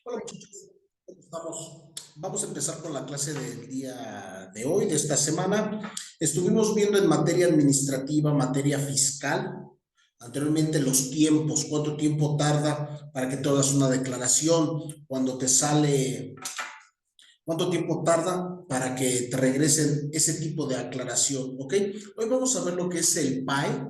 Hola muchachos, ¿cómo estamos? Vamos a empezar con la clase del día de hoy, de esta semana. Estuvimos viendo en materia administrativa, materia fiscal, anteriormente los tiempos, cuánto tiempo tarda para que tú hagas una declaración, cuando te sale, cuánto tiempo tarda para que te regresen ese tipo de aclaración, ¿ok? Hoy vamos a ver lo que es el PAE.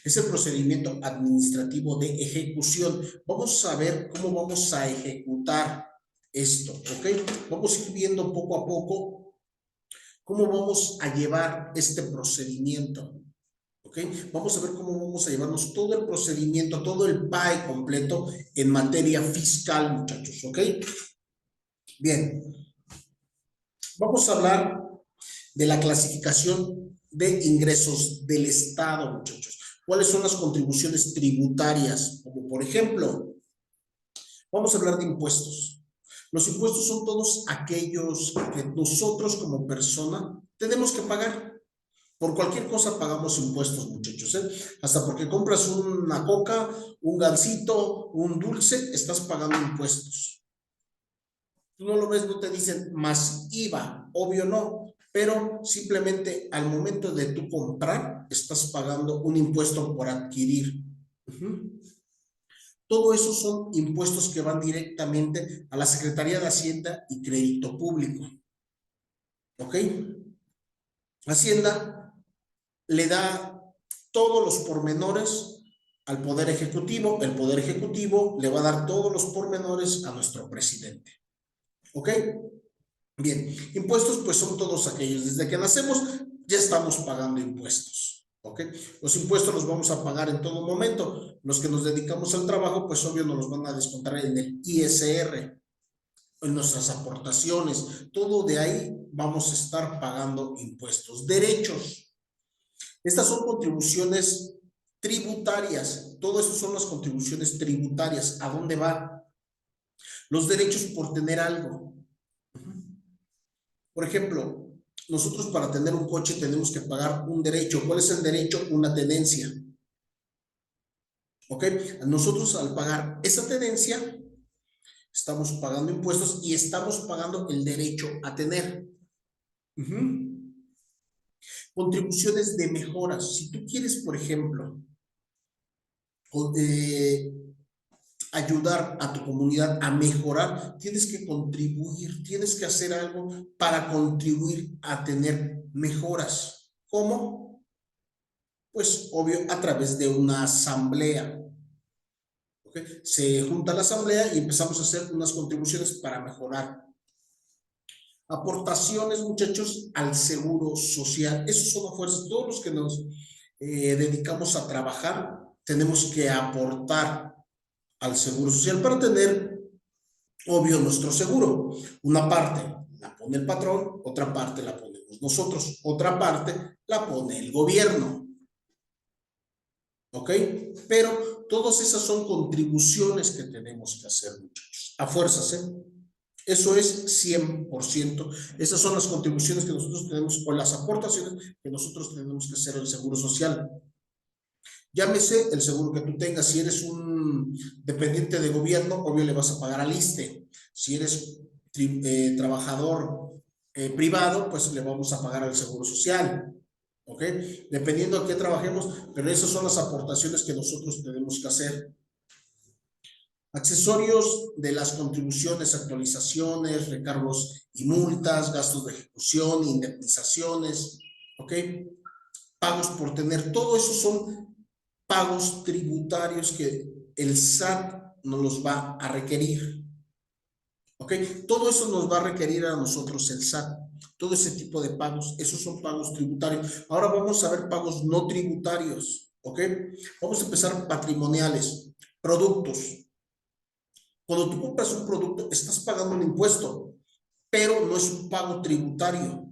Es el procedimiento administrativo de ejecución. Vamos a ver cómo vamos a ejecutar esto, ¿ok? Vamos a ir viendo poco a poco cómo vamos a llevar este procedimiento, ¿ok? Vamos a ver cómo vamos a llevarnos todo el procedimiento, todo el PAE completo en materia fiscal, muchachos, ¿ok? Bien, vamos a hablar de la clasificación de ingresos del Estado, muchachos. ¿Cuáles son las contribuciones tributarias? Como por ejemplo, vamos a hablar de impuestos. Los impuestos son todos aquellos que nosotros como persona tenemos que pagar. Por cualquier cosa pagamos impuestos, muchachos, ¿eh? Hasta porque compras una coca, un gansito, un dulce, estás pagando impuestos. Tú no lo ves, no te dicen más IVA, obvio no, pero simplemente al momento de tú comprar, estás pagando un impuesto por adquirir. Todo eso son impuestos que van directamente a la Secretaría de Hacienda y Crédito Público. ¿Ok? Hacienda le da todos los pormenores al Poder Ejecutivo, el Poder Ejecutivo le va a dar todos los pormenores a nuestro presidente. ¿Ok? Bien, impuestos pues son todos aquellos, desde que nacemos ya estamos pagando impuestos, ¿ok? Los impuestos los vamos a pagar en todo momento, los que nos dedicamos al trabajo pues obvio nos los van a descontar en el ISR, en nuestras aportaciones, todo de ahí vamos a estar pagando impuestos. Derechos, estas son contribuciones tributarias, todo eso son las contribuciones tributarias, ¿a dónde va? Los derechos por tener algo. Por ejemplo, nosotros para tener un coche tenemos que pagar un derecho. ¿Cuál es el derecho? Una tenencia. ¿Ok? Nosotros al pagar esa tenencia, estamos pagando impuestos y estamos pagando el derecho a tener. Contribuciones de mejoras. Si tú quieres, por ejemplo, eh, ayudar a tu comunidad a mejorar, tienes que contribuir, tienes que hacer algo para contribuir a tener mejoras. ¿Cómo? Pues obvio, a través de una asamblea. ¿Okay? Se junta la asamblea y empezamos a hacer unas contribuciones para mejorar. Aportaciones, muchachos, al seguro social. Esos son las fuerzas. Todos los que nos dedicamos a trabajar, tenemos que aportar al seguro social para tener, obvio, nuestro seguro. Una parte la pone el patrón, otra parte la ponemos nosotros, otra parte la pone el gobierno. ¿Ok? Pero todas esas son contribuciones que tenemos que hacer, muchachos. A fuerzas, ¿eh? Eso es 100%. Esas son las contribuciones que nosotros tenemos o las aportaciones que nosotros tenemos que hacer al Seguro Social. Llámese el seguro que tú tengas. Si eres un dependiente de gobierno, obvio le vas a pagar al ISSSTE. Si eres trabajador privado, pues le vamos a pagar al Seguro Social. ¿Ok? Dependiendo a qué trabajemos, pero esas son las aportaciones que nosotros tenemos que hacer. Accesorios de las contribuciones, actualizaciones, recargos y multas, gastos de ejecución, indemnizaciones, ¿ok? Pagos por tener, todo eso son pagos tributarios que el SAT nos los va a requerir, ¿ok? Todo eso nos va a requerir a nosotros el SAT, todo ese tipo de pagos, esos son pagos tributarios. Ahora vamos a ver pagos no tributarios, ¿ok? Vamos a empezar patrimoniales, productos. Cuando tú compras un producto, estás pagando un impuesto, pero no es un pago tributario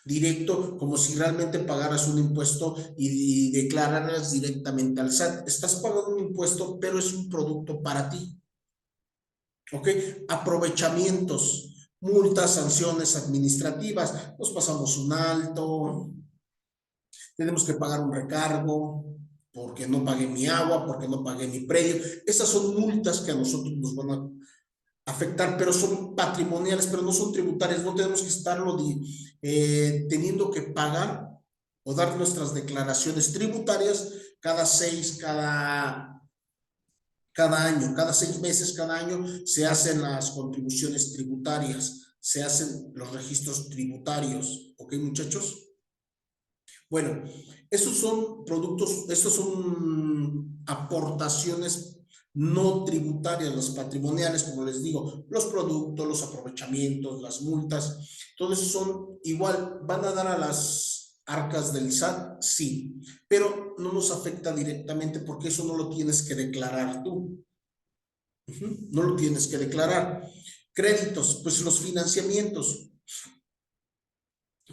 directo, como si realmente pagaras un impuesto y declararas directamente al SAT. Estás pagando un impuesto, pero es un producto para ti. ¿Ok? Aprovechamientos, multas, sanciones administrativas. Nos pasamos un alto, tenemos que pagar un recargo porque no pagué mi agua, porque no pagué mi predio. Esas son multas que a nosotros nos van a afectar, pero son patrimoniales, pero no son tributarias. No tenemos que estarlo teniendo que pagar o dar nuestras declaraciones tributarias cada año, cada 6 meses, cada año se hacen las contribuciones tributarias, se hacen los registros tributarios. ¿Ok, muchachos? Bueno, esos son productos, estos son aportaciones no tributarias, las patrimoniales, como les digo, los productos, los aprovechamientos, las multas, todo eso son igual, van a dar a las arcas del SAT, sí, pero no nos afecta directamente porque eso no lo tienes que declarar tú. No lo tienes que declarar. Créditos, pues los financiamientos.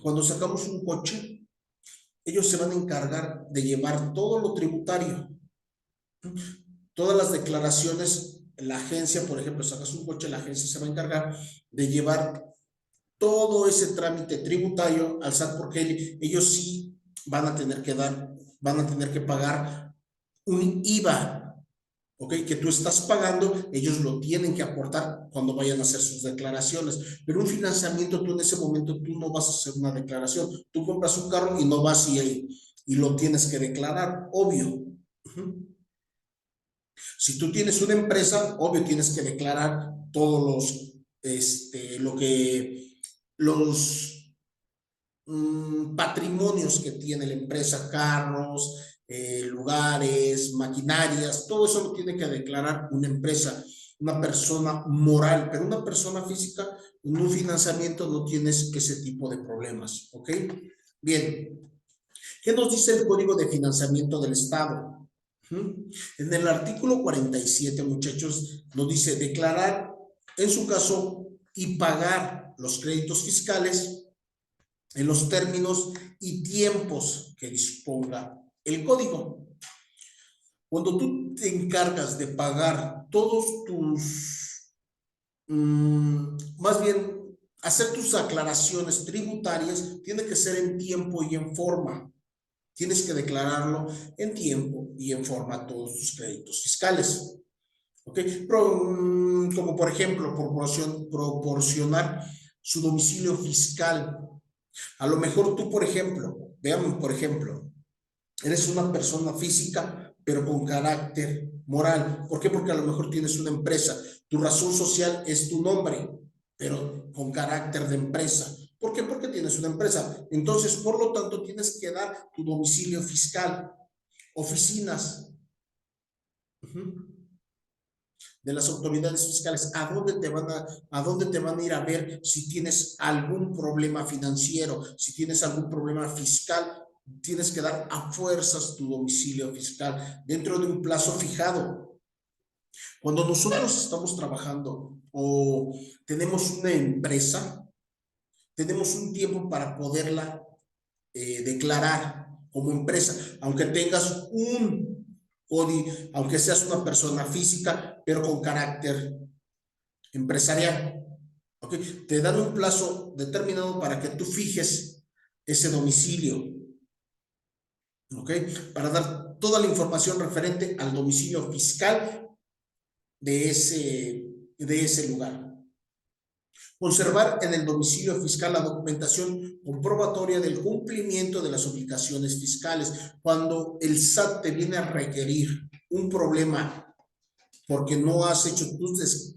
Cuando sacamos un coche, ellos se van a encargar de llevar todo lo tributario, todas las declaraciones. La agencia, por ejemplo, sacas un coche, la agencia se va a encargar de llevar todo ese trámite tributario al SAT porque ellos sí van a tener que pagar un IVA. ¿Ok? Que tú estás pagando, ellos lo tienen que aportar cuando vayan a hacer sus declaraciones. Pero un financiamiento, tú en ese momento, tú no vas a hacer una declaración. Tú compras un carro y no vas y lo tienes que declarar, obvio. Si tú tienes una empresa, obvio tienes que declarar todos los patrimonios que tiene la empresa, carros, lugares, maquinarias, todo eso lo tiene que declarar una empresa, una persona moral, pero una persona física, en un financiamiento no tienes ese tipo de problemas, ¿ok? Bien, ¿qué nos dice el Código de Financiamiento del Estado? En el artículo 47, muchachos, nos dice declarar, en su caso, y pagar los créditos fiscales en los términos y tiempos que disponga el código. Cuando tú te encargas de pagar todos más bien, hacer tus aclaraciones tributarias, tiene que ser en tiempo y en forma. Tienes que declararlo en tiempo y en forma todos tus créditos fiscales. ¿Ok? Como por ejemplo, proporcionar su domicilio fiscal. A lo mejor tú, por ejemplo, veamos, por ejemplo, eres una persona física, pero con carácter moral. ¿Por qué? Porque a lo mejor tienes una empresa. Tu razón social es tu nombre, pero con carácter de empresa. ¿Por qué? Porque tienes una empresa. Entonces, por lo tanto, tienes que dar tu domicilio fiscal, oficinas de las autoridades fiscales, a dónde te van a ir a ver si tienes algún problema financiero, si tienes algún problema fiscal, tienes que dar a fuerzas tu domicilio fiscal dentro de un plazo fijado. Cuando nosotros estamos trabajando o tenemos una empresa, tenemos un tiempo para poderla declarar como empresa, aunque tengas un código, aunque seas una persona física, pero con carácter empresarial. ¿Okay? Te dan un plazo determinado para que tú fijes ese domicilio. ¿Ok? Para dar toda la información referente al domicilio fiscal de ese lugar. Conservar en el domicilio fiscal la documentación comprobatoria del cumplimiento de las obligaciones fiscales. Cuando el SAT te viene a requerir un problema porque no has hecho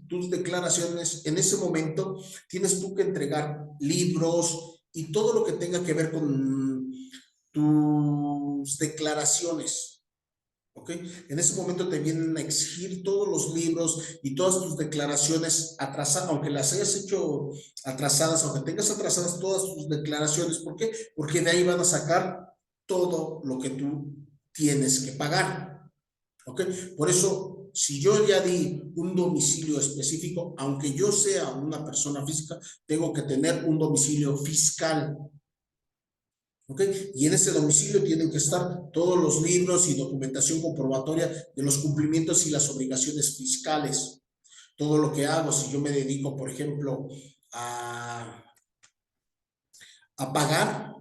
tus declaraciones en ese momento, tienes tú que entregar libros y todo lo que tenga que ver con tus declaraciones. ¿Ok? En ese momento te vienen a exigir todos los libros y todas tus declaraciones atrasadas, aunque las hayas hecho atrasadas, aunque tengas atrasadas todas tus declaraciones. ¿Por qué? Porque de ahí van a sacar todo lo que tú tienes que pagar. ¿Ok? Por eso, si yo ya di un domicilio específico, aunque yo sea una persona física, tengo que tener un domicilio fiscal. ¿Ok? Y en ese domicilio tienen que estar todos los libros y documentación comprobatoria de los cumplimientos y las obligaciones fiscales. Todo lo que hago, si yo me dedico, por ejemplo, a pagar,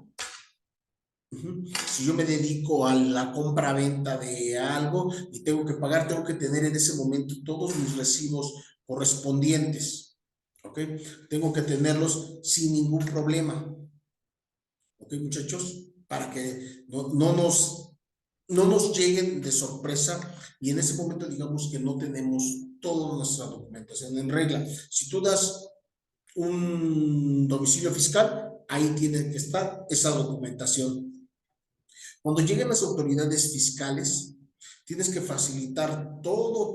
Si yo me dedico a la compra-venta de algo y tengo que pagar, tengo que tener en ese momento todos mis recibos correspondientes, ¿ok? Tengo que tenerlos sin ningún problema, ¿ok, muchachos? Para que no nos lleguen de sorpresa y en ese momento digamos que no tenemos toda nuestra documentación en regla. Si tú das un domicilio fiscal, ahí tiene que estar esa documentación. Cuando lleguen las autoridades fiscales, tienes que facilitar todo,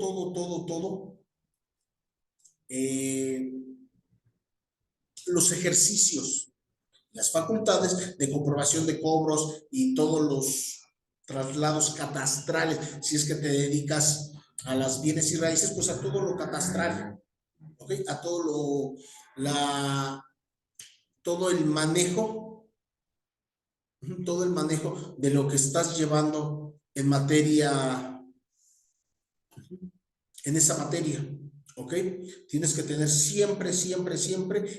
eh, los ejercicios, las facultades de comprobación de cobros y todos los traslados catastrales. Si es que te dedicas a las bienes y raíces, pues a todo lo catastral, ¿ok? A todo el manejo, todo el manejo de lo que estás llevando en materia, en esa materia, ¿ok? Tienes que tener siempre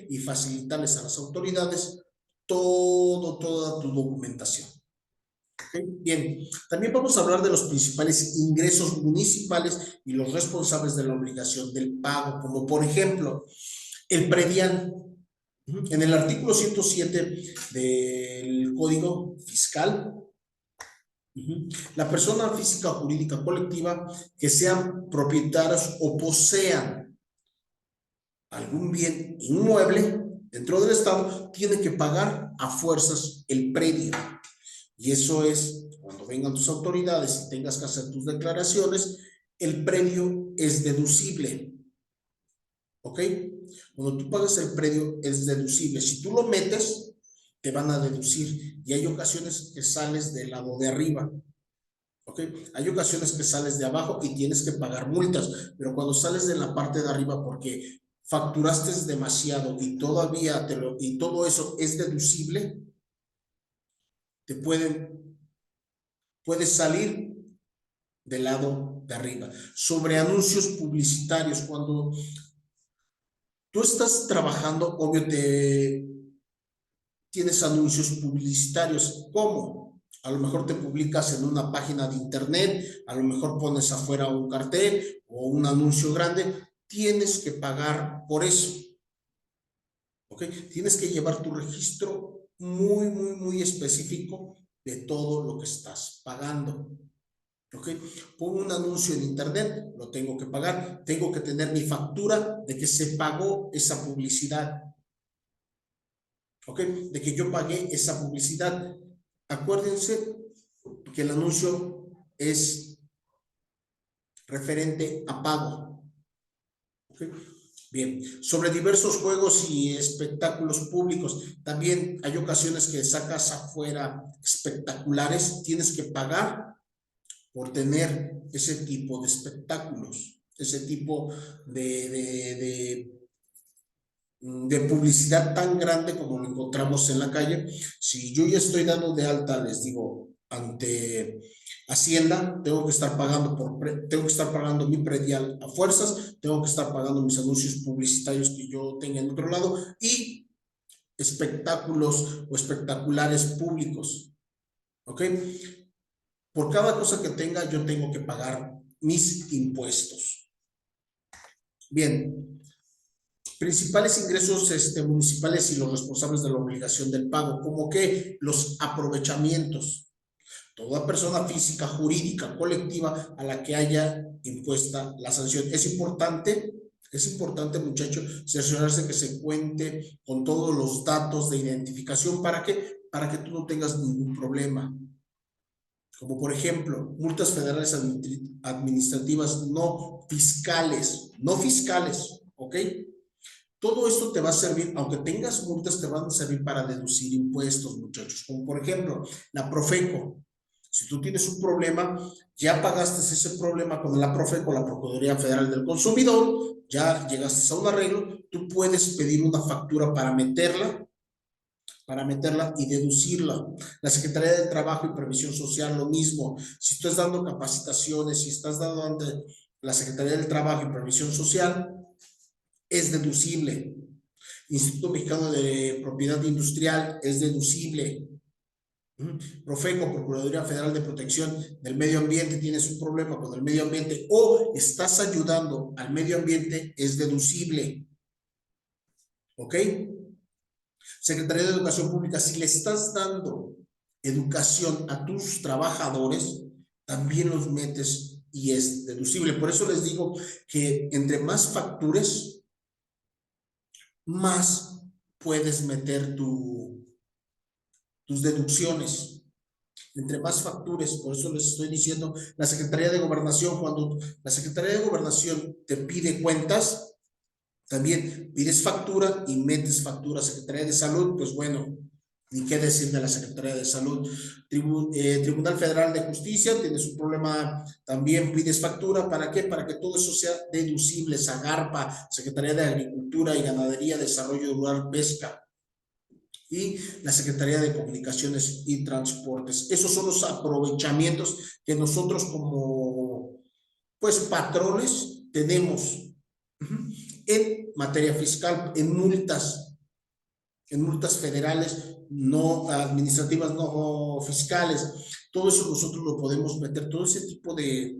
y facilitarles a las autoridades toda tu documentación. ¿Okay? Bien, también vamos a hablar de los principales ingresos municipales y los responsables de la obligación del pago, como por ejemplo el predial. En el artículo 107 del Código Fiscal, la persona física o jurídica colectiva que sean propietarios o posean algún bien inmueble dentro del Estado tiene que pagar a fuerzas el predio. Y eso es, cuando vengan tus autoridades y tengas que hacer tus declaraciones, el predio es deducible. ¿Ok? Cuando tú pagas el predio es deducible. Si tú lo metes, te van a deducir. Y hay ocasiones que sales del lado de arriba. ¿Ok? Hay ocasiones que sales de abajo y tienes que pagar multas. Pero cuando sales de la parte de arriba porque facturaste demasiado y todavía y todo eso es deducible, te puedes salir del lado de arriba. Sobre anuncios publicitarios, cuando tú estás trabajando, obvio, tienes anuncios publicitarios. ¿Cómo? A lo mejor te publicas en una página de internet, a lo mejor pones afuera un cartel o un anuncio grande. Tienes que pagar por eso. ¿Ok? Tienes que llevar tu registro muy específico de todo lo que estás pagando. ¿Ok? Pongo un anuncio en internet, lo tengo que pagar, tengo que tener mi factura de que se pagó esa publicidad. ¿Ok? De que yo pagué esa publicidad. Acuérdense que el anuncio es referente a pago. ¿Ok? Bien, sobre diversos juegos y espectáculos públicos, también hay ocasiones que sacas afuera espectaculares, tienes que pagar por tener ese tipo de espectáculos, ese tipo de publicidad tan grande como lo encontramos en la calle. Si yo ya estoy dando de alta, les digo, ante Hacienda, tengo que estar pagando mi predial a fuerzas, tengo que estar pagando mis anuncios publicitarios que yo tenga en otro lado y espectáculos o espectaculares públicos. ¿Ok? Por cada cosa que tenga, yo tengo que pagar mis impuestos. Bien, principales ingresos municipales y los responsables de la obligación del pago, como que los aprovechamientos. Toda persona física, jurídica, colectiva a la que haya impuesta la sanción. Es importante, muchachos, cerciorarse que se cuente con todos los datos de identificación. ¿Para qué? Para que tú no tengas ningún problema. Como por ejemplo, multas federales administrativas no fiscales, ¿ok? Todo esto te va a servir, aunque tengas multas, te van a servir para deducir impuestos, muchachos. Como por ejemplo, la Profeco. Si tú tienes un problema, ya pagaste ese problema con la Profeco, la Procuraduría Federal del Consumidor, ya llegaste a un arreglo, tú puedes pedir una factura para meterla y deducirla. La Secretaría de Trabajo y Previsión Social, lo mismo. Si tú estás dando capacitaciones, si estás dando ante la Secretaría del Trabajo y Previsión Social, es deducible. Instituto Mexicano de Propiedad Industrial es deducible. Profeco, Procuraduría Federal de Protección del Medio Ambiente, tienes un problema con el medio ambiente o estás ayudando al medio ambiente, es deducible. ¿Ok? Secretaría de Educación Pública, si le estás dando educación a tus trabajadores, también los metes y es deducible. Por eso les digo que entre más factures, más puedes meter tus deducciones. Entre más factures, por eso les estoy diciendo, la Secretaría de Gobernación, cuando la Secretaría de Gobernación te pide cuentas, también pides factura y metes factura. Secretaría de Salud, pues bueno, ni qué decir de la Secretaría de Salud. Tribunal Federal de Justicia, tienes un problema, también pides factura. ¿Para qué? Para que todo eso sea deducible. Zagarpa, Secretaría de Agricultura y Ganadería, Desarrollo Rural, Pesca. Y la Secretaría de Comunicaciones y Transportes. Esos son los aprovechamientos que nosotros como, pues, patrones tenemos en materia fiscal, en multas federales, no administrativas, no fiscales. Todo eso nosotros lo podemos meter, todo ese tipo de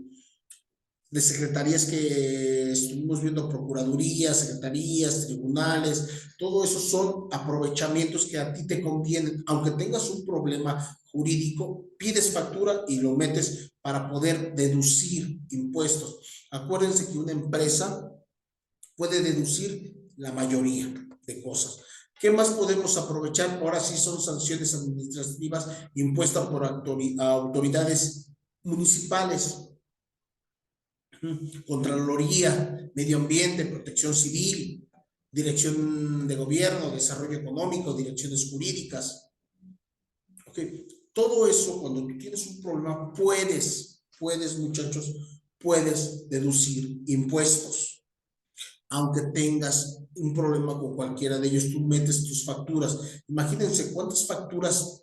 secretarías que estuvimos viendo, procuradurías, secretarías, tribunales, todo eso son aprovechamientos que a ti te convienen. Aunque tengas un problema jurídico, pides factura y lo metes para poder deducir impuestos. Acuérdense que una empresa puede deducir la mayoría de cosas. ¿Qué más podemos aprovechar? Ahora sí son sanciones administrativas impuestas por autoridades municipales. Contraloría, Medio Ambiente, Protección Civil, Dirección de Gobierno, Desarrollo Económico, Direcciones Jurídicas. Okay. Todo eso, cuando tú tienes un problema, puedes muchachos, puedes deducir impuestos. Aunque tengas un problema con cualquiera de ellos, tú metes tus facturas. Imagínense cuántas facturas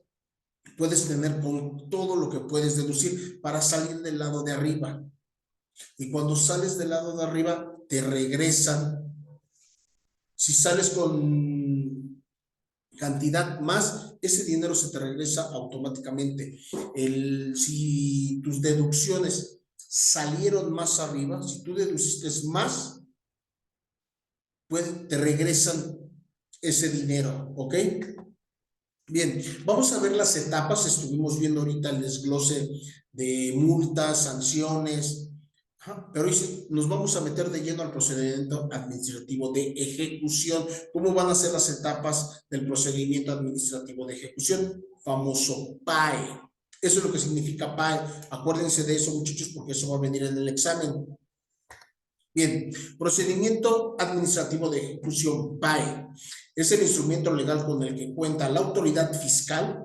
puedes tener con todo lo que puedes deducir para salir del lado de arriba. Y cuando sales del lado de arriba, te regresan. Si sales con cantidad más, ese dinero se te regresa automáticamente. Si tus deducciones salieron más arriba, si tú deduciste más, pues te regresan ese dinero, ¿ok? Bien, vamos a ver las etapas. Estuvimos viendo ahorita el desglose de multas, sanciones, pero hoy sí nos vamos a meter de lleno al procedimiento administrativo de ejecución. ¿Cómo van a ser las etapas del procedimiento administrativo de ejecución? Famoso PAE. Eso es lo que significa PAE. Acuérdense de eso, muchachos, porque eso va a venir en el examen. Bien, procedimiento administrativo de ejecución, PAE, es el instrumento legal con el que cuenta la autoridad fiscal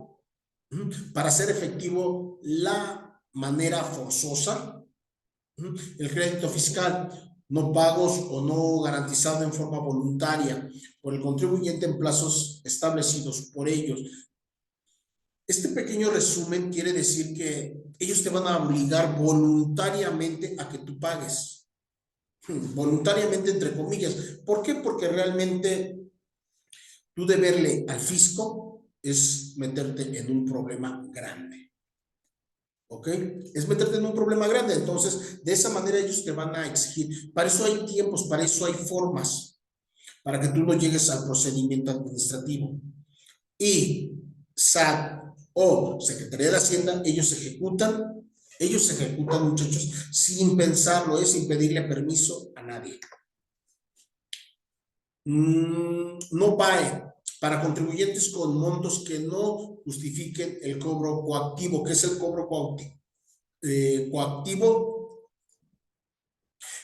para hacer efectivo la manera forzosa, el crédito fiscal, no pagos o no garantizado en forma voluntaria por el contribuyente en plazos establecidos por ellos. Este pequeño resumen quiere decir que ellos te van a obligar voluntariamente a que tú pagues. Voluntariamente, entre comillas. ¿Por qué? Porque realmente tú deberle al fisco es meterte en un problema grande. ¿Ok? Es meterte en un problema grande. Entonces, de esa manera ellos te van a exigir. Para eso hay tiempos, para eso hay formas, para que tú no llegues al procedimiento administrativo. Y SAT o Secretaría de Hacienda, ellos ejecutan, muchachos, sin pensarlo, sin pedirle permiso a nadie. No PAE, para contribuyentes con montos que no justifiquen el cobro coactivo. ¿Qué es el cobro coactivo? Coactivo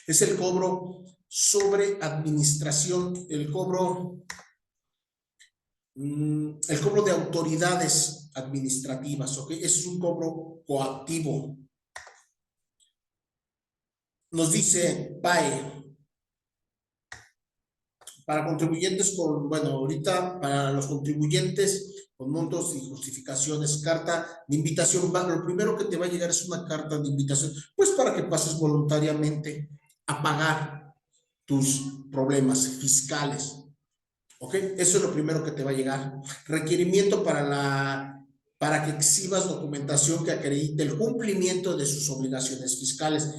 es el cobro sobre administración, el cobro de autoridades administrativas, ¿ok? Es un cobro coactivo. Nos dice PAE, para contribuyentes con, bueno, ahorita para los contribuyentes con montos y justificaciones, carta de invitación. Lo primero que te va a llegar es una carta de invitación, pues para que pases voluntariamente a pagar tus problemas fiscales. ¿Ok? Eso es lo primero que te va a llegar. Requerimiento para la para que exhibas documentación que acredite el cumplimiento de sus obligaciones fiscales.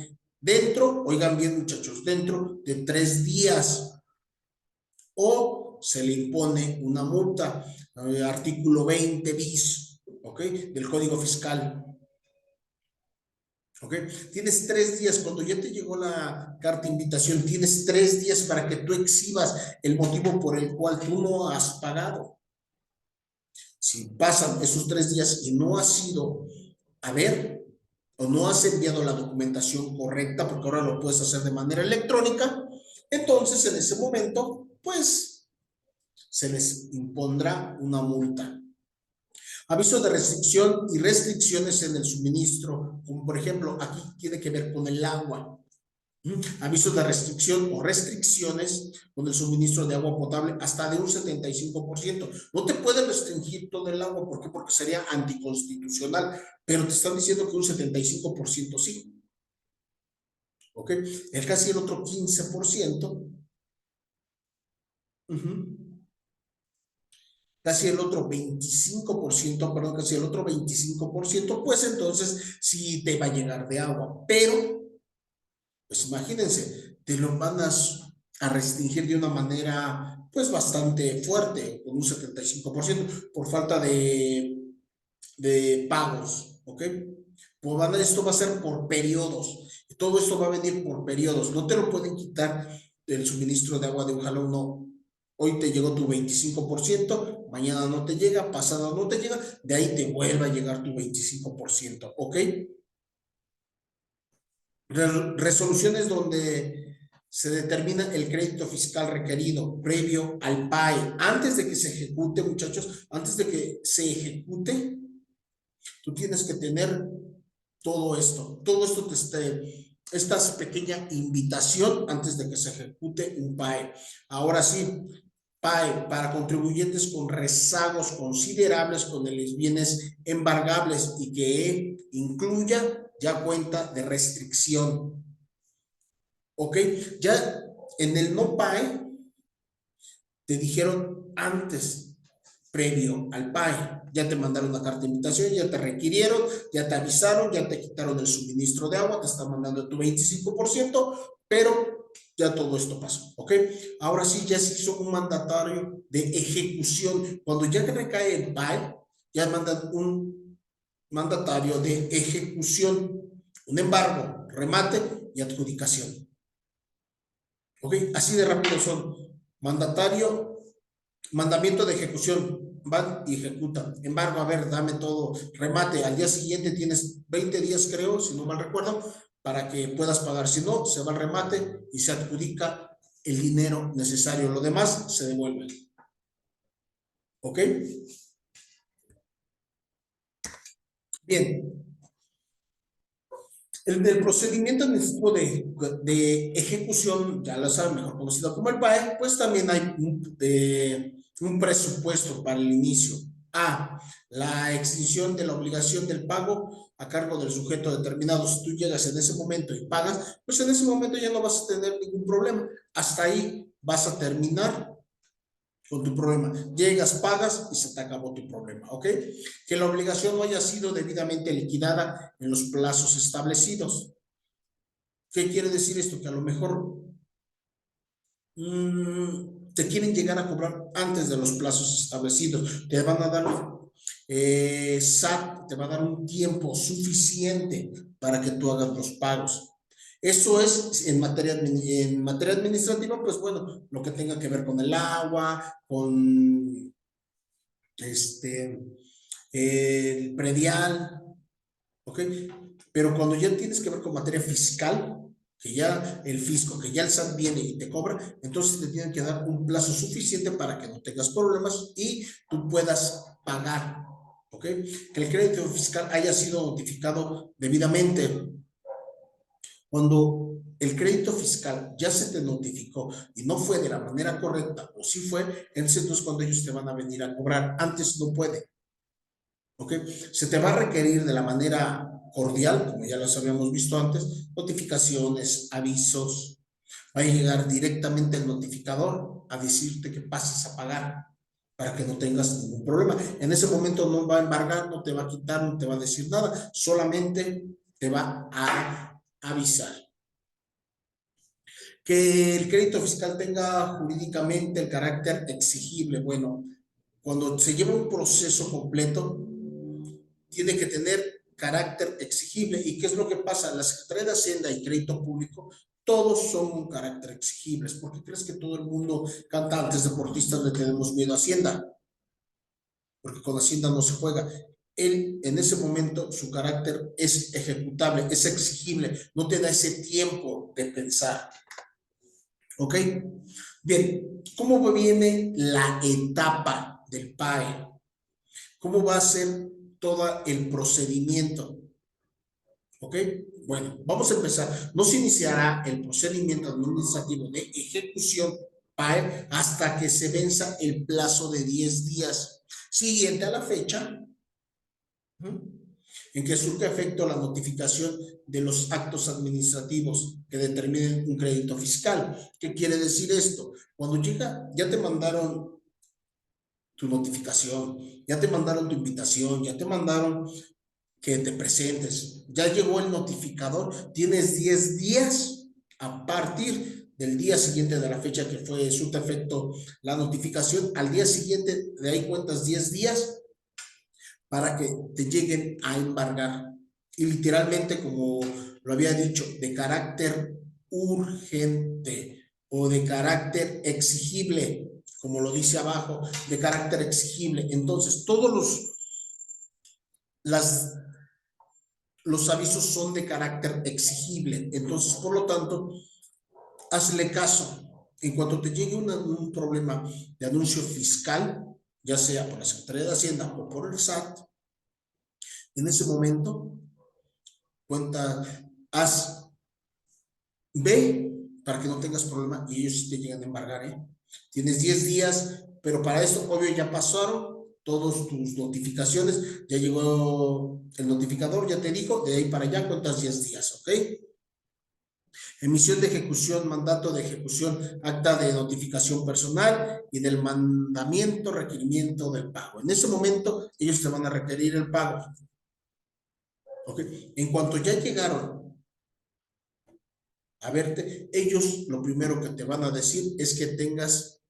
Dentro, oigan bien muchachos, dentro de 3 días o se le impone una multa, artículo 20 bis, ¿ok? Del Código Fiscal. ¿Ok? Tienes 3 días, cuando ya te llegó la carta de invitación, tienes 3 días para que tú exhibas el motivo por el cual tú no has pagado. Si pasan esos 3 días y no has ido a ver o no has enviado la documentación correcta, porque ahora lo puedes hacer de manera electrónica, entonces en ese momento, pues, se les impondrá una multa. Aviso de restricción y restricciones en el suministro, como por ejemplo, aquí tiene que ver con el agua. Avisos de restricción o restricciones con el suministro de agua potable hasta de un 75%. No te pueden restringir todo el agua, ¿por qué? Porque sería anticonstitucional, pero te están diciendo que un 75% sí. ¿Ok? El casi el otro 15%, casi el otro 25%, perdón, casi el otro 25%, pues entonces sí te va a llegar de agua, pero pues imagínense, te lo van a restringir de una manera pues bastante fuerte, con un 75%, por falta de pagos, ¿ok? Pues esto va a ser por periodos, todo esto va a venir por periodos, no te lo pueden quitar del suministro de agua de un jalón, no. Hoy te llegó tu 25%, mañana no te llega, pasado no te llega, de ahí te vuelve a llegar tu 25%, ¿ok? Resoluciones donde se determina el crédito fiscal requerido previo al PAE. Antes de que se ejecute, muchachos, antes de que se ejecute, tú tienes que tener todo esto. Todo esto esta pequeña invitación antes de que se ejecute un PAE. Ahora sí, PAE para contribuyentes con rezagos considerables con los bienes embargables y que incluya ya cuenta de restricción. ¿Ok? Ya en el no PAE te dijeron antes, previo al PAE, ya te mandaron una carta de invitación, ya te requirieron, ya te avisaron, ya te quitaron el suministro de agua, te están mandando tu 25%, pero ya todo esto pasó, ¿ok? Ahora sí, ya se hizo un mandatario de ejecución. Cuando ya te recae el PAE, ya mandan un mandatario de ejecución, un embargo, remate y adjudicación. ¿Ok? Así de rápido son. Mandatario, mandamiento de ejecución, van y ejecutan. Embargo, a ver, dame todo, remate. Al día siguiente tienes 20 días, creo, si no mal recuerdo, para que puedas pagar. Si no, se va al remate y se adjudica el dinero necesario. Lo demás se devuelve. ¿Ok? Bien. El procedimiento administrativo de ejecución, ya lo saben, mejor conocido como el PAE, pues también hay un presupuesto para el inicio. A, la extinción de la obligación del pago a cargo del sujeto determinado. Si tú llegas en ese momento y pagas, pues en ese momento ya no vas a tener ningún problema. Hasta ahí vas a terminar con tu problema. Llegas, pagas y se te acabó tu problema, ¿ok? Que la obligación no haya sido debidamente liquidada en los plazos establecidos. ¿Qué quiere decir esto? Que a lo mejor te quieren llegar a cobrar antes de los plazos establecidos. Te van a dar, SAT te va a dar un tiempo suficiente para que tú hagas los pagos. Eso es en materia administrativa, pues bueno, lo que tenga que ver con el agua, con el predial, ¿ok? Pero cuando ya tienes que ver con materia fiscal, que ya el fisco, que ya el SAT viene y te cobra, entonces te tienen que dar un plazo suficiente para que no tengas problemas y tú puedas pagar, ¿ok? Que el crédito fiscal haya sido notificado debidamente. Cuando el crédito fiscal ya se te notificó y no fue de la manera correcta, o sí fue, entonces es cuando ellos te van a venir a cobrar. Antes no puede. ¿Ok? Se te va a requerir de la manera cordial, como ya los habíamos visto antes, notificaciones, avisos. Va a llegar directamente el notificador a decirte que pases a pagar. para que no tengas ningún problema. En ese momento no va a embargar, no te va a quitar, no te va a decir nada, solamente te va a avisar. Que el crédito fiscal tenga jurídicamente el carácter exigible. Bueno, cuando se lleva un proceso completo, tiene que tener carácter exigible. ¿Y qué es lo que pasa? La Secretaría de Hacienda y Crédito Público, todos son un carácter exigibles. ¿Por qué crees que todo el mundo, cantantes, deportistas, le tenemos miedo a Hacienda? Porque con Hacienda no se juega. Él, en ese momento, su carácter es ejecutable, es exigible, no te da ese tiempo de pensar. ¿Ok? Bien, ¿cómo viene la etapa del PAE? ¿Cómo va a ser todo el procedimiento? ¿Ok? Bueno, vamos a empezar. No se iniciará el procedimiento administrativo de ejecución PAE hasta que se venza el plazo de 10 días siguiente a la fecha en que surge efecto la notificación de los actos administrativos que determinen un crédito fiscal. ¿Qué quiere decir esto? Cuando llega, ya te mandaron tu notificación, ya te mandaron tu invitación, ya te mandaron que te presentes, ya llegó el notificador, tienes 10 días a partir del día siguiente de la fecha que fue surte efecto la notificación, al día siguiente de ahí cuentas 10 días para que te lleguen a embargar. Y literalmente, como lo había dicho, de carácter urgente o de carácter exigible, como lo dice abajo, de carácter exigible. Entonces, todos las, los avisos son de carácter exigible. Entonces, por lo tanto, hazle caso. En cuanto te llegue un problema de anuncio fiscal, ya sea por la Secretaría de Hacienda o por el SAT, en ese momento cuenta, ve para que no tengas problema y ellos sí te llegan a embargar, ¿eh? Tienes 10 días, pero para esto, obvio, ya pasaron todas tus notificaciones, ya llegó el notificador, ya te dijo, de ahí para allá cuentas 10 días, ¿ok? Emisión de ejecución, mandato de ejecución, acta de notificación personal y del mandamiento, requerimiento del pago. En ese momento, ellos te van a requerir el pago, ¿ok? En cuanto ya llegaron a verte, ellos lo primero que te van a decir es que tengas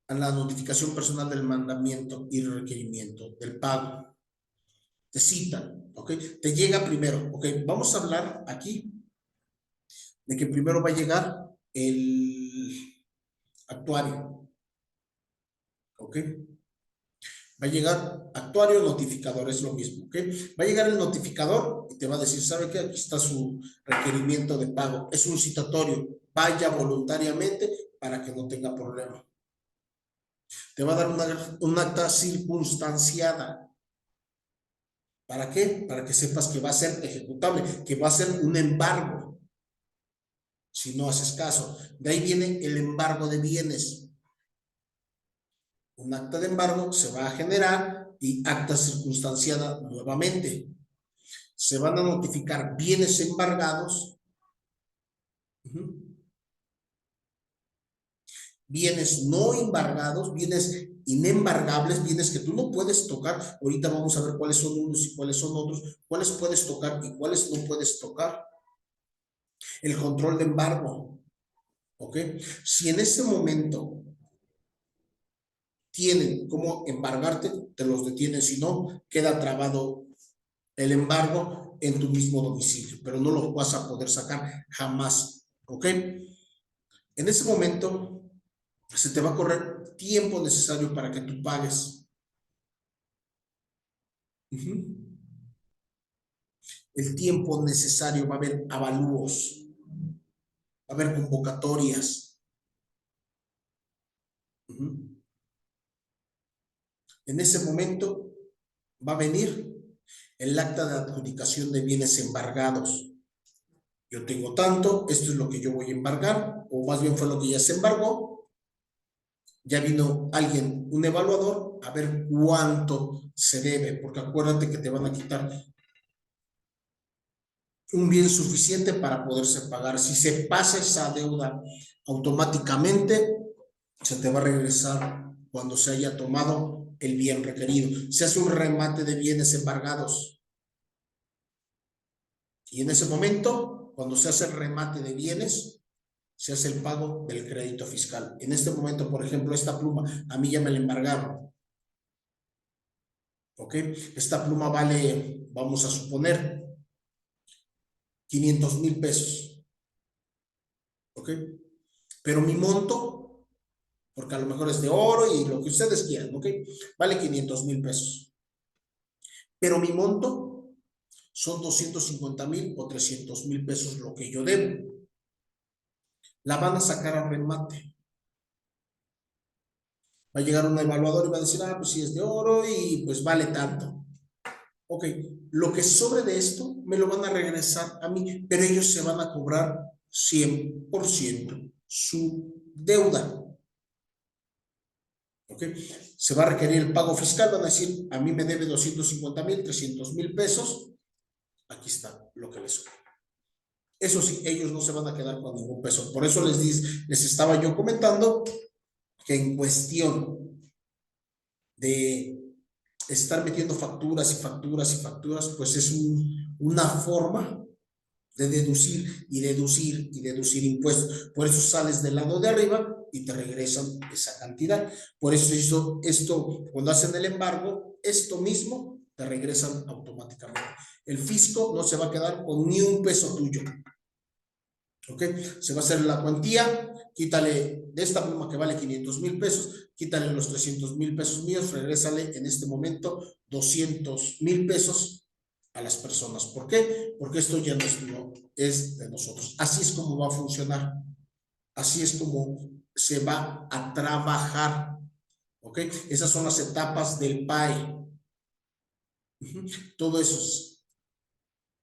a la notificación personal del mandamiento y requerimiento del pago. Te citan, ¿ok? Te llega primero, ¿ok? Vamos a hablar aquí de que primero va a llegar el actuario, ¿ok? Va a llegar actuario, notificador, es lo mismo, ¿ok? Va a llegar el notificador y te va a decir, ¿sabe qué? Aquí está su requerimiento de pago. Es un citatorio, vaya voluntariamente para que no tenga problema. Te va a dar una acta circunstanciada. ¿Para qué? Para que sepas que va a ser ejecutable, que va a ser un embargo, si no haces caso. De ahí viene el embargo de bienes. Un acta de embargo se va a generar y acta circunstanciada nuevamente. Se van a notificar bienes embargados, bienes no embargados, bienes inembargables, bienes que tú no puedes tocar. Ahorita vamos a ver cuáles son unos y cuáles son otros, cuáles puedes tocar y cuáles no puedes tocar. El control de embargo, ¿ok? Si en ese momento tienen cómo embargarte, te los detienen, si no, queda trabado el embargo en tu mismo domicilio, pero no lo vas a poder sacar jamás, ¿ok? En ese momento se te va a correr tiempo necesario para que tú pagues. El tiempo necesario, va a haber avalúos, va a haber convocatorias. En ese momento va a venir el acta de adjudicación de bienes embargados. Yo tengo tanto, esto es lo que yo voy a embargar, o más bien fue lo que ya se embargó. Ya vino alguien, un evaluador, a ver cuánto se debe, porque acuérdate que te van a quitar un bien suficiente para poderse pagar. Si se pasa esa deuda automáticamente, se te va a regresar cuando se haya tomado el bien requerido. Se hace un remate de bienes embargados. Y en ese momento, cuando se hace el remate de bienes, se hace el pago del crédito fiscal. En este momento, por ejemplo, esta pluma, a mí ya me la embargaron. ¿Ok? Esta pluma vale, vamos a suponer, 500,000 pesos. ¿Ok? Pero mi monto, porque a lo mejor es de oro y lo que ustedes quieran, ¿ok? Vale 500,000 pesos. Pero mi monto son 250,000 o 300,000 pesos lo que yo debo. La van a sacar a remate. Va a llegar un evaluador y va a decir, ah, pues sí es de oro y pues vale tanto. Ok, lo que sobre de esto me lo van a regresar a mí, pero ellos se van a cobrar 100% su deuda. ¿Ok? Se va a requerir el pago fiscal, van a decir, a mí me debe 250,000, 300,000 pesos, aquí está lo que les sobra. Eso sí, ellos no se van a quedar con ningún peso. Por eso les estaba yo comentando que en cuestión de estar metiendo facturas y facturas y facturas, pues es una forma de deducir y deducir y deducir impuestos. Por eso sales del lado de arriba y te regresan esa cantidad. Por eso esto, cuando hacen el embargo, esto mismo te regresan automáticamente. El fisco no se va a quedar con ni un peso tuyo. ¿Ok? Se va a hacer la cuantía, quítale de esta pluma que vale 500,000 pesos, quítale los 300,000 pesos míos, regrésale en este momento 200,000 pesos a las personas. ¿Por qué? Porque esto ya no es de nosotros. Así es como va a funcionar. Así es como se va a trabajar. ¿Ok? Esas son las etapas del PAE. Todo eso es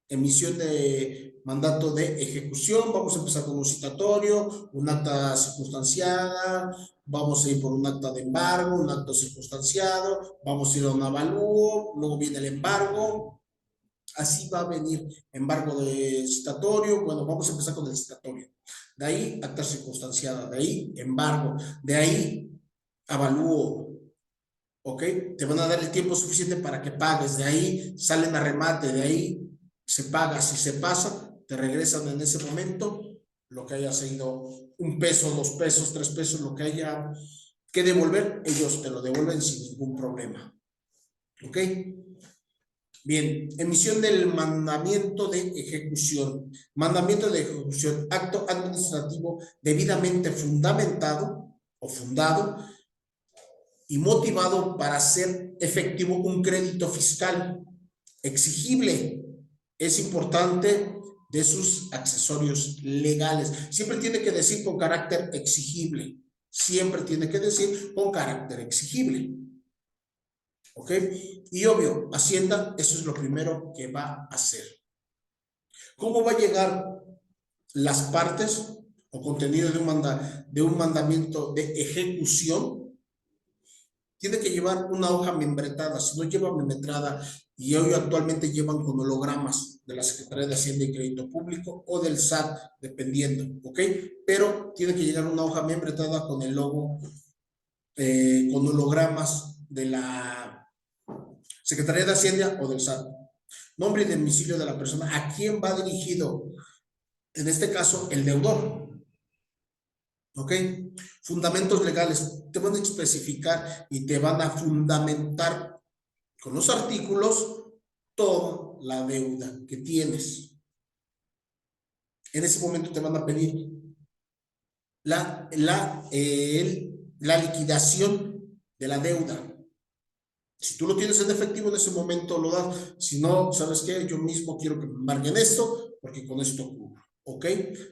emisión de mandato de ejecución. Vamos a empezar con un citatorio, un acta circunstanciada, vamos a ir por un acta de embargo, un acto circunstanciado, vamos a ir a un avalúo, luego viene el embargo. Así va a venir embargo de citatorio. Bueno, vamos a empezar con el citatorio. De ahí, acta circunstanciada. De ahí, embargo. De ahí, avalúo. ¿Ok? Te van a dar el tiempo suficiente para que pagues. De ahí, salen a remate. De ahí, se paga. Si se pasa, te regresan en ese momento lo que haya sido 1 peso, 2 pesos, 3 pesos, lo que haya que devolver, ellos te lo devuelven sin ningún problema. ¿Ok? Bien, emisión del mandamiento de ejecución. Mandamiento de ejecución, acto administrativo debidamente fundamentado o fundado y motivado para hacer efectivo un crédito fiscal exigible. Es importante de sus accesorios legales. Siempre tiene que decir con carácter exigible. Siempre tiene que decir con carácter exigible. ¿Ok? Y obvio, Hacienda, eso es lo primero que va a hacer. ¿Cómo va a llegar las partes o contenido de un mandamiento de ejecución? Tiene que llevar una hoja membretada. Si no lleva membretada, y hoy actualmente llevan con hologramas de la Secretaría de Hacienda y Crédito Público o del SAT, dependiendo, ¿ok? Pero tiene que llegar una hoja membretada con el logo, con hologramas de la Secretaría de Hacienda o del SAT. Nombre y domicilio de la persona. ¿A quién va dirigido? En este caso, el deudor. ¿Ok? Fundamentos legales. Te van a especificar y te van a fundamentar con los artículos toda la deuda que tienes. En ese momento te van a pedir la liquidación de la deuda. Si tú lo tienes en efectivo, en ese momento lo das. Si no, ¿sabes qué? Yo mismo quiero que me embarguen esto, porque con esto cubro. ¿Ok?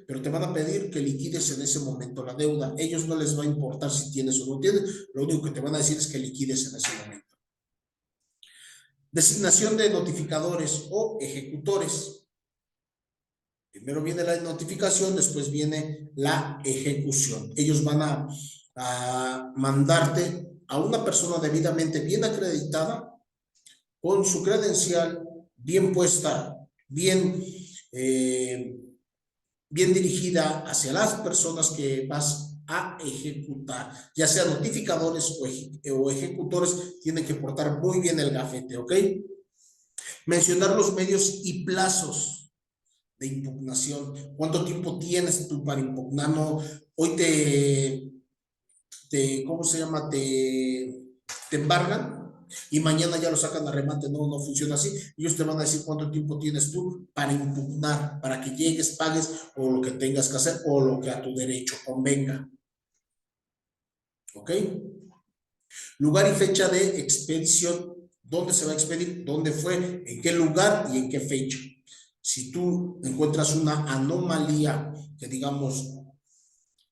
Pero te van a pedir que liquides en ese momento la deuda. Ellos no les va a importar si tienes o no tienes. Lo único que te van a decir es que liquides en ese momento. Designación de notificadores o ejecutores. Primero viene la notificación, después viene la ejecución. Ellos van a mandarte a una persona debidamente bien acreditada, con su credencial bien puesta, bien dirigida hacia las personas que vas a ejecutar. Ya sea notificadores o ejecutores, tienen que portar muy bien el gafete, ¿ok? Mencionar los medios y plazos de impugnación. ¿Cuánto tiempo tienes tú para impugnar? No, hoy ¿cómo se llama? Te embargan y mañana ya lo sacan a remate. No, no funciona así. Ellos te van a decir cuánto tiempo tienes tú para impugnar, para que llegues, pagues o lo que tengas que hacer o lo que a tu derecho convenga. ¿Ok? Lugar y fecha de expedición. ¿Dónde se va a expedir? ¿Dónde fue? ¿En qué lugar y en qué fecha? Si tú encuentras una anomalía que digamos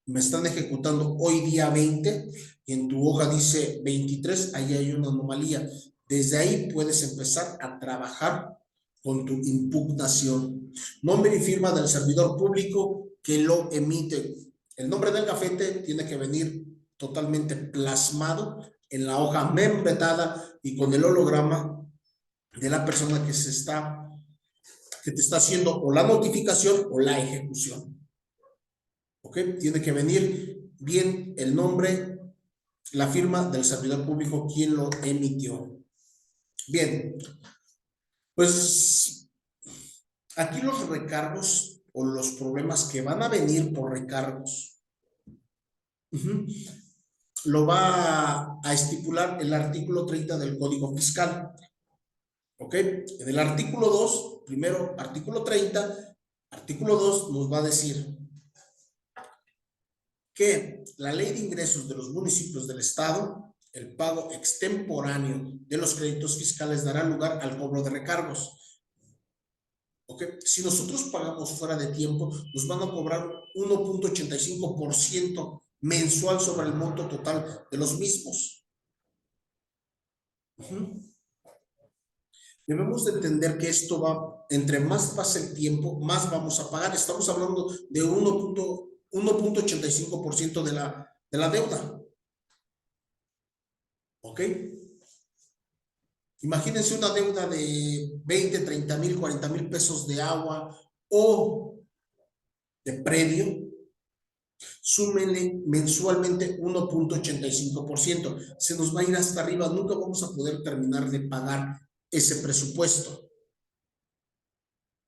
me están ejecutando hoy día 20 y en tu hoja dice 23, ahí hay una anomalía. Desde ahí puedes empezar a trabajar con tu impugnación. Nombre y firma del servidor público que lo emite. El nombre del gafete tiene que venir totalmente plasmado en la hoja membretada y con el holograma de la persona que te está haciendo o la notificación o la ejecución. ¿Ok? Tiene que venir bien el nombre, la firma del servidor público, quien lo emitió. Bien, pues aquí los recargos o los problemas que van a venir por recargos, lo va a estipular el artículo 30 del Código Fiscal. ¿Ok? En el artículo 2, primero, artículo 30, artículo 2 nos va a decir que la ley de ingresos de los municipios del estado, el pago extemporáneo de los créditos fiscales dará lugar al cobro de recargos. ¿Ok? Si nosotros pagamos fuera de tiempo, nos van a cobrar 1.85% mensual sobre el monto total de los mismos. Debemos de entender que esto va, entre más pase el tiempo, más vamos a pagar. Estamos hablando de 1.85% de la deuda. ¿Ok? Imagínense una deuda de 20, 30 mil, 40 mil pesos de agua o de predio. Súmenle mensualmente 1.85%. Se nos va a ir hasta arriba. Nunca vamos a poder terminar de pagar ese presupuesto.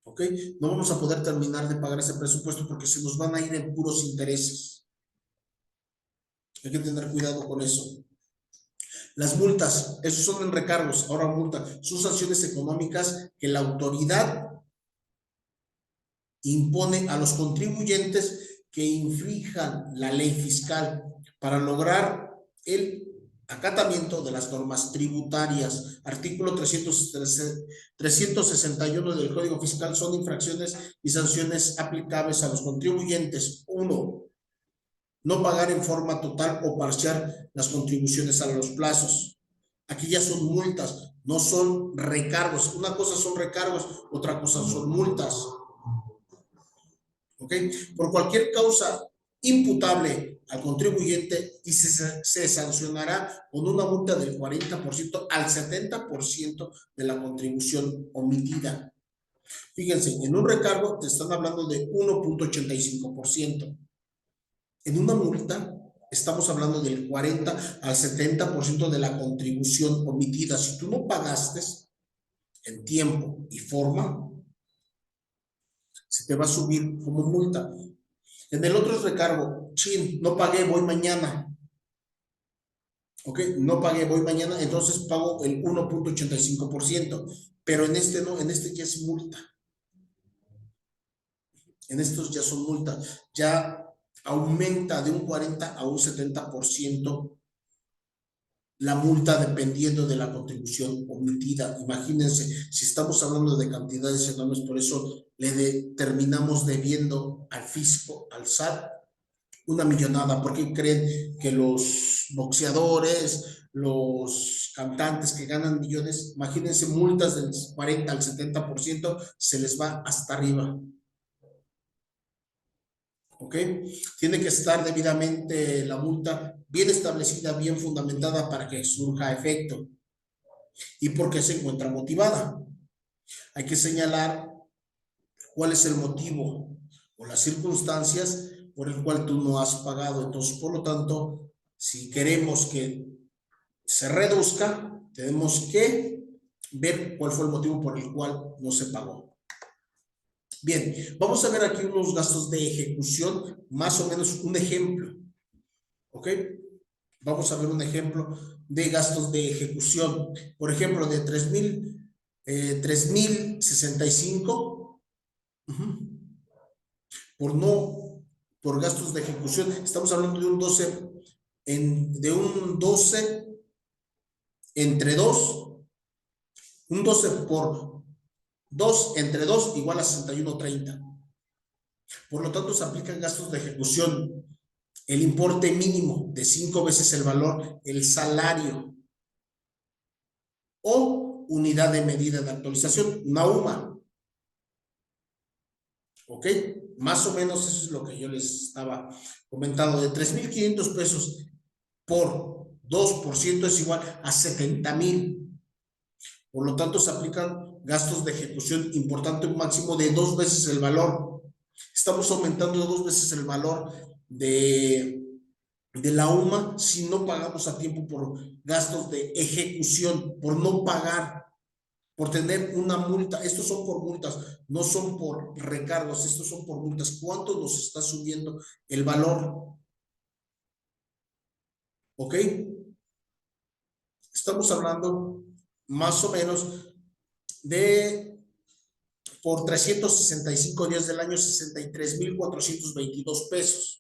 ¿Ok? No vamos a poder terminar de pagar ese presupuesto porque se nos van a ir en puros intereses. Hay que tener cuidado con eso. Las multas, esos son en recargos, ahora multa, son sanciones económicas que la autoridad impone a los contribuyentes que infrinjan la ley fiscal para lograr el acatamiento de las normas tributarias. Artículo 361 del Código Fiscal son infracciones y sanciones aplicables a los contribuyentes. 1. No pagar en forma total o parcial las contribuciones a los plazos. Aquí ya son multas, no son recargos. Una cosa son recargos, otra cosa son multas. ¿Ok? Por cualquier causa imputable al contribuyente y se sancionará con una multa del 40% al 70% de la contribución omitida. Fíjense, en un recargo te están hablando de 1.85%. En una multa estamos hablando del 40 al 70% de la contribución omitida. Si tú no pagaste en tiempo y forma, se te va a subir como multa. En el otro es recargo. Chin, no pagué, voy mañana. Ok, no pagué, voy mañana, entonces pago el 1.85%. Pero en este no, en este ya es multa. En estos ya son multas. Ya aumenta de un 40 a un 70% la multa dependiendo de la contribución omitida. Imagínense, si estamos hablando de cantidades enormes, por eso le terminamos debiendo al fisco, al SAT, una millonada. ¿Por qué creen que los boxeadores, los cantantes que ganan millones, imagínense multas del 40 al 70%, se les va hasta arriba? ¿Ok? Tiene que estar debidamente la multa bien establecida, bien fundamentada para que surja efecto. ¿Y por qué se encuentra motivada? Hay que señalar cuál es el motivo o las circunstancias por el cual tú no has pagado. Entonces, por lo tanto, si queremos que se reduzca, tenemos que ver cuál fue el motivo por el cual no se pagó. Bien, vamos a ver aquí unos gastos de ejecución, más o menos un ejemplo. ¿Ok? Vamos a ver un ejemplo de gastos de ejecución. Por ejemplo, de 3,065 por gastos de ejecución. Estamos hablando de un 12, de un 12 entre 2, un 12 por 2 entre 2 igual a 61,30. Por lo tanto, se aplican gastos de ejecución. El importe mínimo de 5 veces el valor, el salario o unidad de medida de actualización, una UMA. ¿Ok? Más o menos eso es lo que yo les estaba comentando. De 3,500 pesos por 2% es igual a 70,000. Por lo tanto, se aplican gastos de ejecución importante, un máximo de 2 veces el valor. Estamos aumentando 2 veces el valor de la UMA si no pagamos a tiempo por gastos de ejecución, por no pagar, por tener una multa. Estos son por multas, no son por recargos, estos son por multas. ¿Cuánto nos está subiendo el valor? ¿Ok? Estamos hablando más o menos de, por 365 días del año, 63,422 pesos.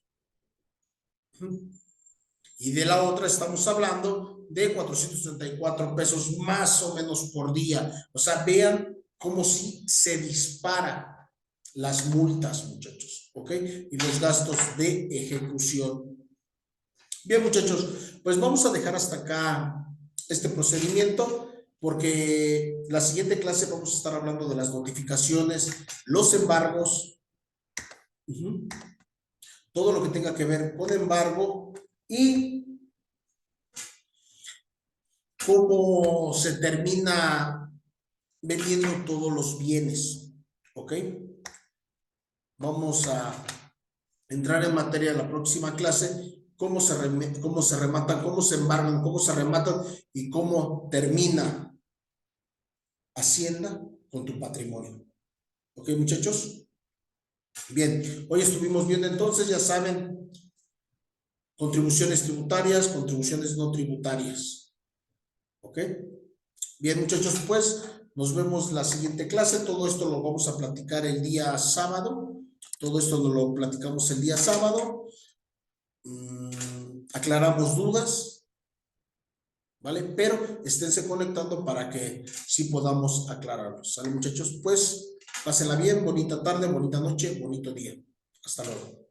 Y de la otra estamos hablando de 434 pesos más o menos por día. O sea, vean cómo si se dispara las multas, muchachos, ¿ok? Y los gastos de ejecución. Bien, muchachos, pues vamos a dejar hasta acá este procedimiento porque la siguiente clase vamos a estar hablando de las notificaciones, los embargos, todo lo que tenga que ver con embargo y cómo se termina vendiendo todos los bienes, ¿ok? Vamos a entrar en materia la próxima clase, cómo se rematan, cómo se embargan, cómo se rematan y cómo termina Hacienda con tu patrimonio. ¿Ok, muchachos? Bien, hoy estuvimos viendo entonces, ya saben, contribuciones tributarias, contribuciones no tributarias. ¿Ok? Bien, muchachos, pues nos vemos la siguiente clase. Todo esto lo vamos a platicar el día sábado. Todo esto lo platicamos el día sábado. Aclaramos dudas, ¿vale? Pero esténse conectando para que sí podamos aclararlos. ¿Sale, muchachos? Pues pásenla bien, bonita tarde, bonita noche, bonito día. Hasta luego.